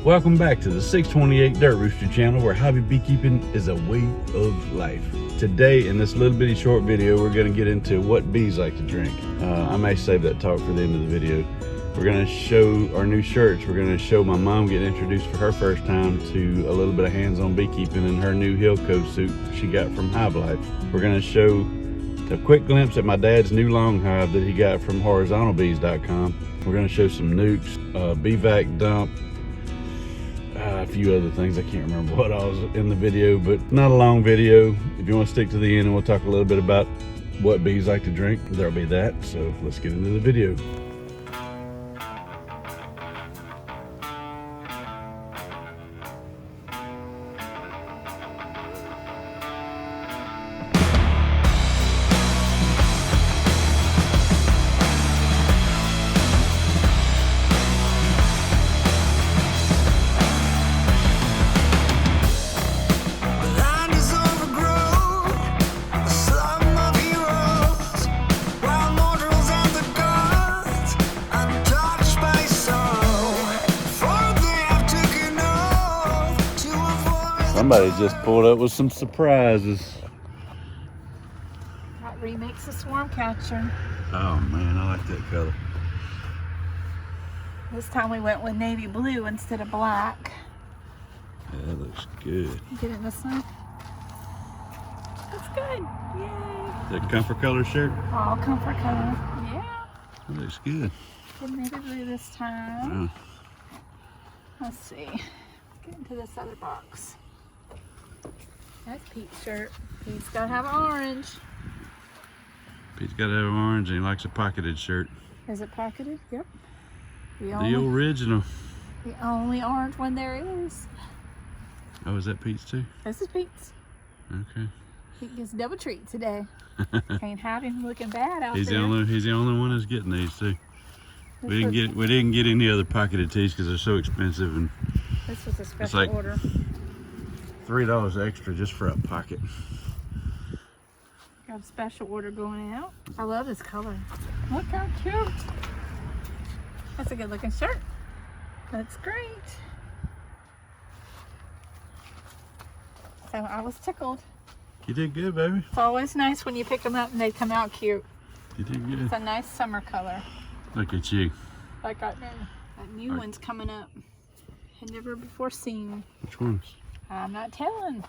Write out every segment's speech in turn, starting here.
Welcome back to the 628 Dirt Rooster channel, where hobby beekeeping is a way of life. Today, in this little bitty short video, we're going to get into what bees like to drink. I may save that talk for the end of the video. We're going to show our new shirts. We're going to show my mom getting introduced for her first time to a little bit of hands-on beekeeping in her new Hill Coat suit she got from Hive Life. We're going to show a quick glimpse at my dad's new long hive that he got from horizontalbees.com. We're going to show some nukes, bee vac dump, a few other things. I can't remember what I was in the video, but not a long video. If you want to stick to the end, and we'll talk a little bit about what bees like to drink, there'll be that. So let's get into the video. Somebody just pulled up with some surprises. That remakes the swarm catcher. Oh man, I like that color. This time we went with navy blue instead of black. Yeah, that looks good. Get it this one? That's good. Yay. That comfort color shirt? All comfort color. Yeah. That looks good. Did navy blue this time. Let's see. Get into this other box. That's Pete's shirt. Pete's got to have an orange. Pete's got to have an orange, and he likes a pocketed shirt. Is it pocketed? Yep. The original. The only orange one there is. Oh, is that Pete's too? This is Pete's. Okay. Pete gets double treat today. Can't have him looking bad out He's there. He's the only one that's getting these too. We didn't get any other pocketed tees because they're so expensive, and this was a special order. $3 extra just for a pocket. Got a special order going out. I love this color. Look how cute. That's a good looking shirt. That's great. So I was tickled. You did good, baby. It's always nice when you pick them up and they come out cute. You did good. It's a nice summer color. Look at you. Like that new one's coming up. Had never before seen. Which ones? I'm not telling.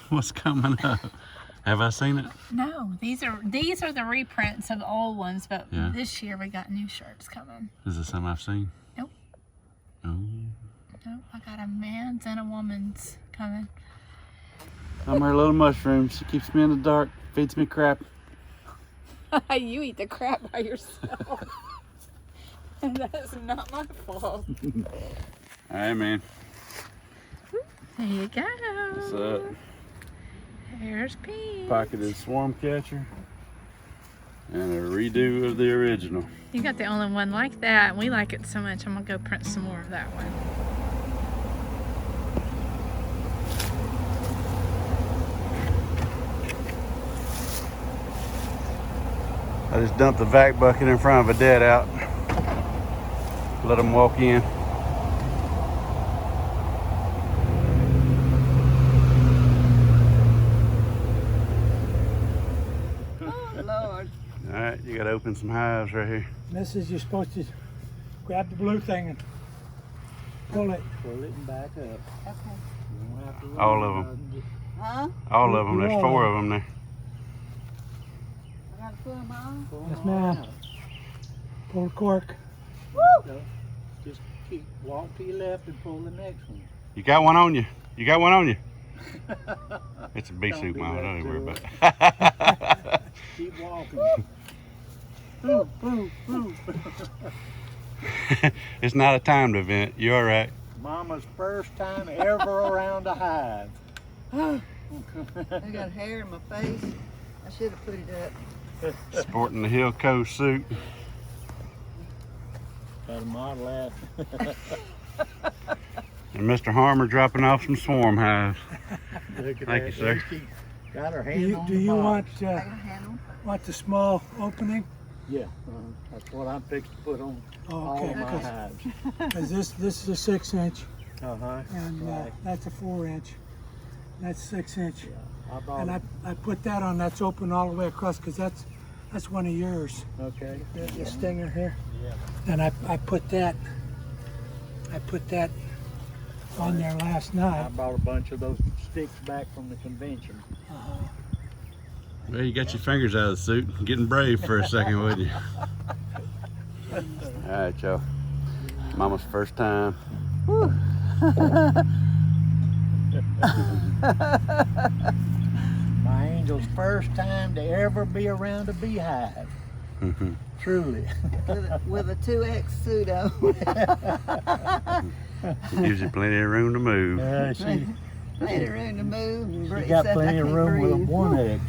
What's coming up? Have I seen it? No, these are the reprints of the old ones, but this year we got new shirts coming. Is this something I've seen? Nope. Oh. Nope, I got a man's and a woman's coming. I'm her little mushroom. She keeps me in the dark, feeds me crap. You eat the crap by yourself. That's not my fault. All right, man. There you go. What's up? There's Pete. Pocketed swarm catcher and a redo of the original. You got the only one like that, and we like it so much. I'm gonna go print some more of that one. I just dumped the vac bucket in front of a dead out. Let them walk in. Lord. All right, you got to open some hives right here. This is, you're supposed to grab the blue thing and pull it. Pull it and back up. Okay. You don't have to All of them. Huh? All of them. There's 4 of them there. I gotta pull them on? Pull Yes, ma'am. Pull the cork. No, just walk to your left and pull the next one. You got one on you. You got one on you. It's a bee Don't suit, do Mama. that Don't even worry to about it. Keep walking. Ooh, ooh, ooh. It's not a timed event. You're all right. Mama's first time ever around a hive. I got hair in my face. I should have put it up. Sporting the Hill Coast suit. Got a model out. And Mr. Harmer dropping off some swarm hives. Look at Thank that. you, sir. She got her Do hand you, on do the you box. want the small opening? Yeah. That's what I'm fixing to put on all Okay, of my hives. because this is a 6-inch, Uh-huh. and Right. that's a 4-inch. That's 6-inch. Yeah. I bought And I put that on, that's open all the way across, because that's one of yours, Okay. the stinger here. Yeah. And I put that on there last I night. bought a bunch of those sticks back from the convention. Well, you got your fingers out of the suit. Getting brave for a second, would you? All right, y'all. Mama's first time. My angel's first time to ever be around a beehive. Truly. With a 2X suit on. Gives you plenty of room to move. She Plenty of room to move. And breathe. got Except I plenty of can't room with a breathe. 1X.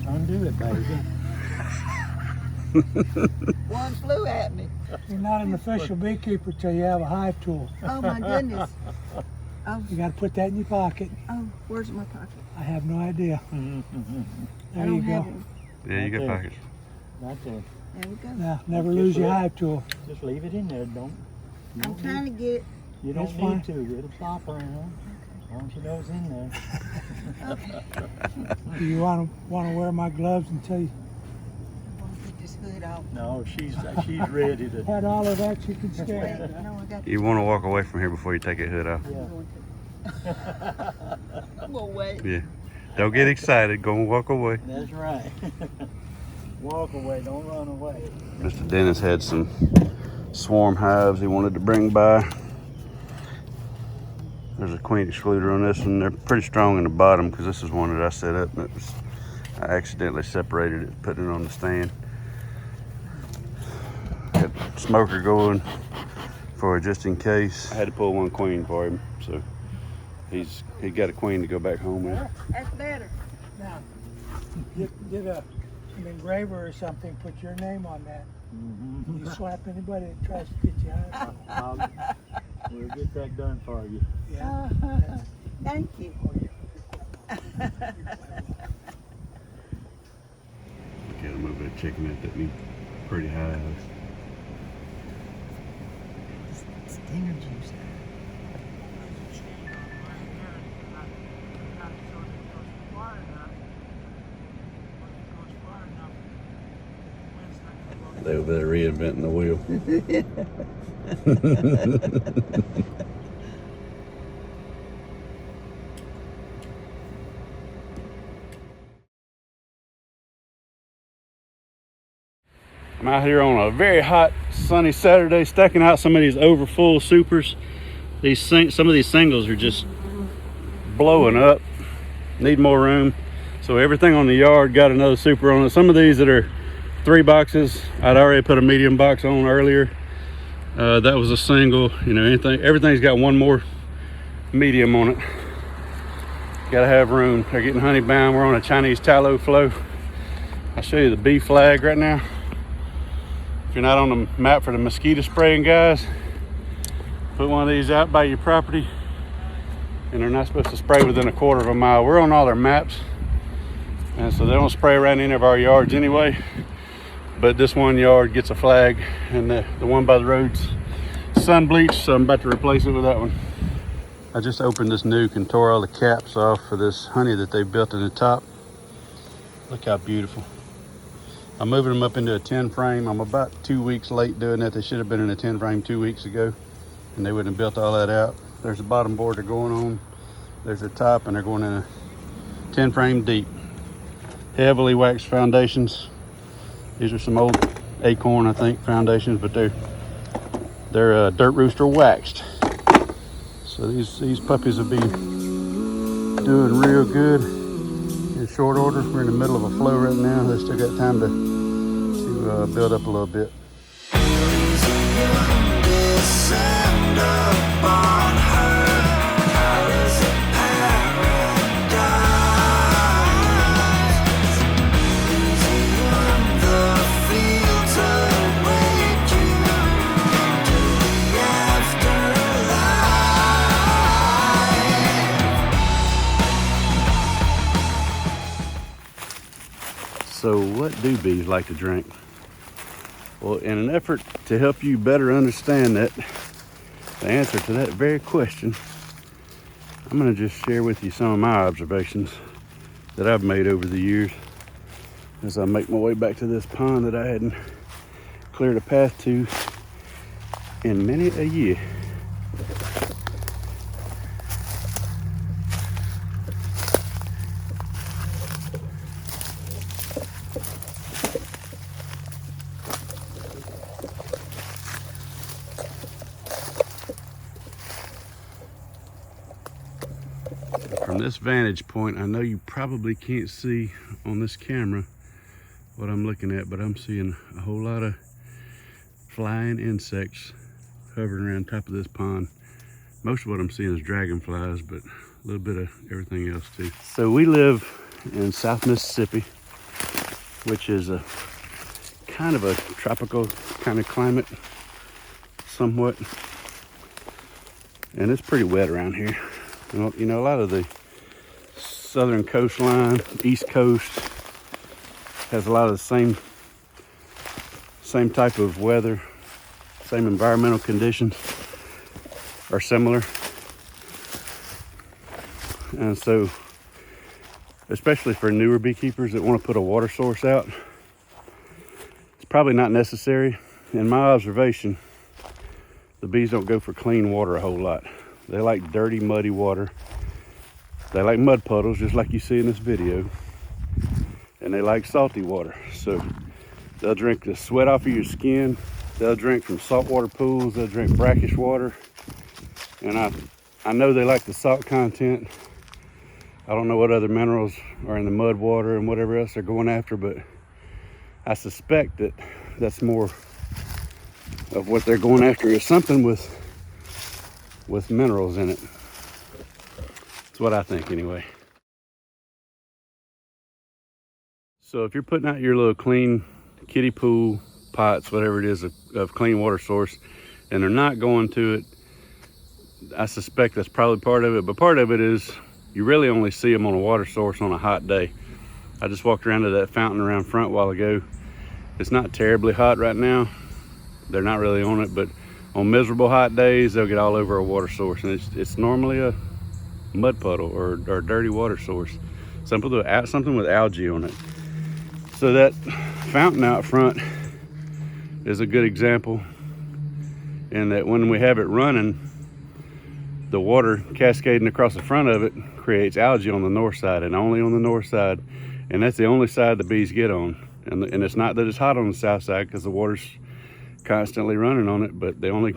Undo it, baby. One flew at me. You're not an official beekeeper till you have a hive tool. Oh my goodness. Oh, You got to put that in your pocket. where's my pocket? I have no idea. I There don't you have go. it. Yeah, you got Okay. pockets. Right there. There we go. Now, never lose your hive tool. Just leave it in there. Don't. You I'm don't trying to get it. You That's don't need to. It'll flop around. As long as you know it's in there. Do you want to wear my gloves until you I want to get this hood off. No, she's ready to. had all of that you can stare Wait, at? no, I got You want to walk away from here before you take that hood off. Yeah. I'm gonna wait. Yeah. Don't get excited. Go and walk away. That's right. Walk away. Don't run away. Mr. Dennis had some swarm hives he wanted to bring by. There's a queen excluder on this one. They're pretty strong in the bottom because this is one that I set up. And I accidentally separated it, putting it on the stand. Got smoker going for just in case. I had to pull one queen for him, so he got a queen to go back home with. That's better. Now, get an engraver or something. Put your name on that. You slap anybody that tries to get you out. We'll get that done for you. Yeah. Thank you. Get a little bit of chicken that need pretty hives. Stinger juice. They were there reinventing the wheel. I'm out here on a very hot, sunny Saturday, stacking out some of these overfull supers. Some of these singles are just blowing up, need more room. So everything on the yard got another super on it. Some of these that are 3 boxes, I'd already put a medium box on earlier. That was a single, you know, everything's got one more medium on it. Gotta have room. They're getting honey bound. We're on a Chinese tallow flow. I'll show you the bee flag right now. If you're not on the map for the mosquito spraying, guys, put one of these out by your property, and they're not supposed to spray within a 1/4 mile. We're on all their maps, and so they don't spray around any of our yards anyway. But this one yard gets a flag, and the one by the road's sun bleached, so I'm about to replace it with that one. I just opened this nuke and tore all the caps off for this honey that they built in the top. Look how beautiful. I'm moving them up into a 10 frame. I'm about 2 weeks late doing that. They should have been in a 10 frame 2 weeks ago, and they wouldn't have built all that out. There's the bottom board they're going on. There's the top, and they're going in a 10 frame deep. Heavily waxed foundations. These are some old Acorn, I think, foundations, but they're dirt rooster waxed. So these puppies will be doing real good in short order. We're in the middle of a flow right now. They still got time to build up a little bit. So what do bees like to drink? Well, in an effort to help you better understand that, the answer to that very question, I'm gonna just share with you some of my observations that I've made over the years as I make my way back to this pond that I hadn't cleared a path to in many a year. From this vantage point, I know you probably can't see on this camera what I'm looking at, but I'm seeing a whole lot of flying insects hovering around top of this pond. Most of what I'm seeing is dragonflies, but a little bit of everything else too. So we live in South Mississippi, which is a kind of a tropical kind of climate, somewhat. And it's pretty wet around here. You know, a lot of the southern coastline, east coast, has a lot of the same type of weather, same environmental conditions are similar. And so, especially for newer beekeepers that want to put a water source out, it's probably not necessary. In my observation, the bees don't go for clean water a whole lot. They like dirty, muddy water. They like mud puddles, just like you see in this video. And they like salty water. So they'll drink the sweat off of your skin. They'll drink from saltwater pools. They'll drink brackish water. And I know they like the salt content. I don't know what other minerals are in the mud water and whatever else they're going after, but I suspect that that's more of what they're going after is something with minerals in it. That's what I think anyway. So if you're putting out your little clean kiddie pool pots, whatever it is, of clean water source, and they're not going to it, I suspect that's probably part of it, but part of it is you really only see them on a water source on a hot day. I just walked around to that fountain around front a while ago. It's not terribly hot right now. They're not really on it, but on miserable hot days, they'll get all over a water source, and it's normally a mud puddle or dirty water source. Something with algae on it. So that fountain out front is a good example in that when we have it running, the water cascading across the front of it creates algae on the north side, and only on the north side, and that's the only side the bees get on. And it's not that it's hot on the south side, because the water's constantly running on it, but they only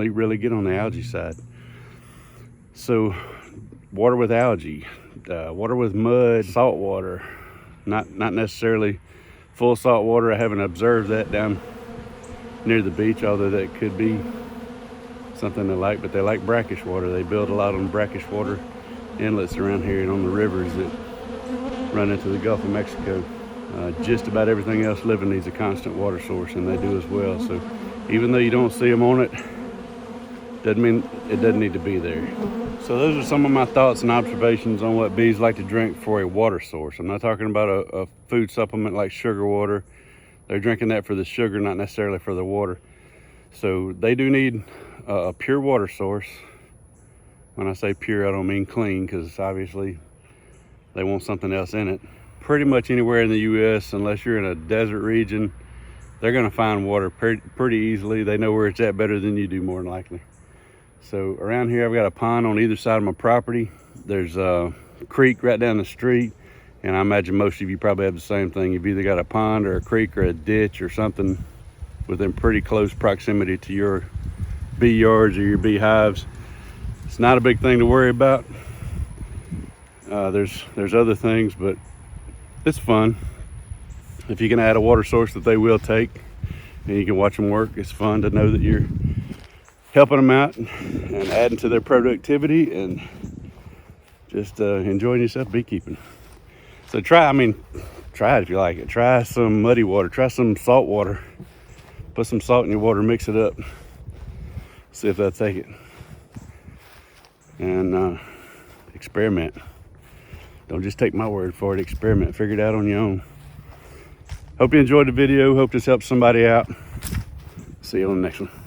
really get on the algae side. So water with algae, water with mud, salt water, not necessarily full salt water. I haven't observed that down near the beach, although that could be something they like, but they like brackish water. They build a lot on brackish water inlets around here and on the rivers that run into the Gulf of Mexico. Just about everything else living needs a constant water source, and they do as well. So even though you don't see them on it, doesn't mean it doesn't need to be there. So those are some of my thoughts and observations on what bees like to drink for a water source. I'm not talking about a food supplement like sugar water. They're drinking that for the sugar, not necessarily for the water. So they do need a pure water source. When I say pure, I don't mean clean, because obviously they want something else in it. Pretty much anywhere in the US, unless you're in a desert region, they're gonna find water pretty easily. They know where it's at better than you do, more than likely. So around here, I've got a pond on either side of my property. There's a creek right down the street, and I imagine most of you probably have the same thing. You've either got a pond or a creek or a ditch or something within pretty close proximity to your bee yards or your beehives. It's not a big thing to worry about. There's other things, but it's fun. If you can add a water source that they will take and you can watch them work, it's fun to know that you're helping them out and adding to their productivity and just enjoying yourself beekeeping. So try it if you like it. Try some muddy water, try some salt water. Put some salt in your water, mix it up, see if they'll take it. And experiment. Don't just take my word for it, experiment, figure it out on your own. Hope you enjoyed the video. Hope this helps somebody out. See you on the next one.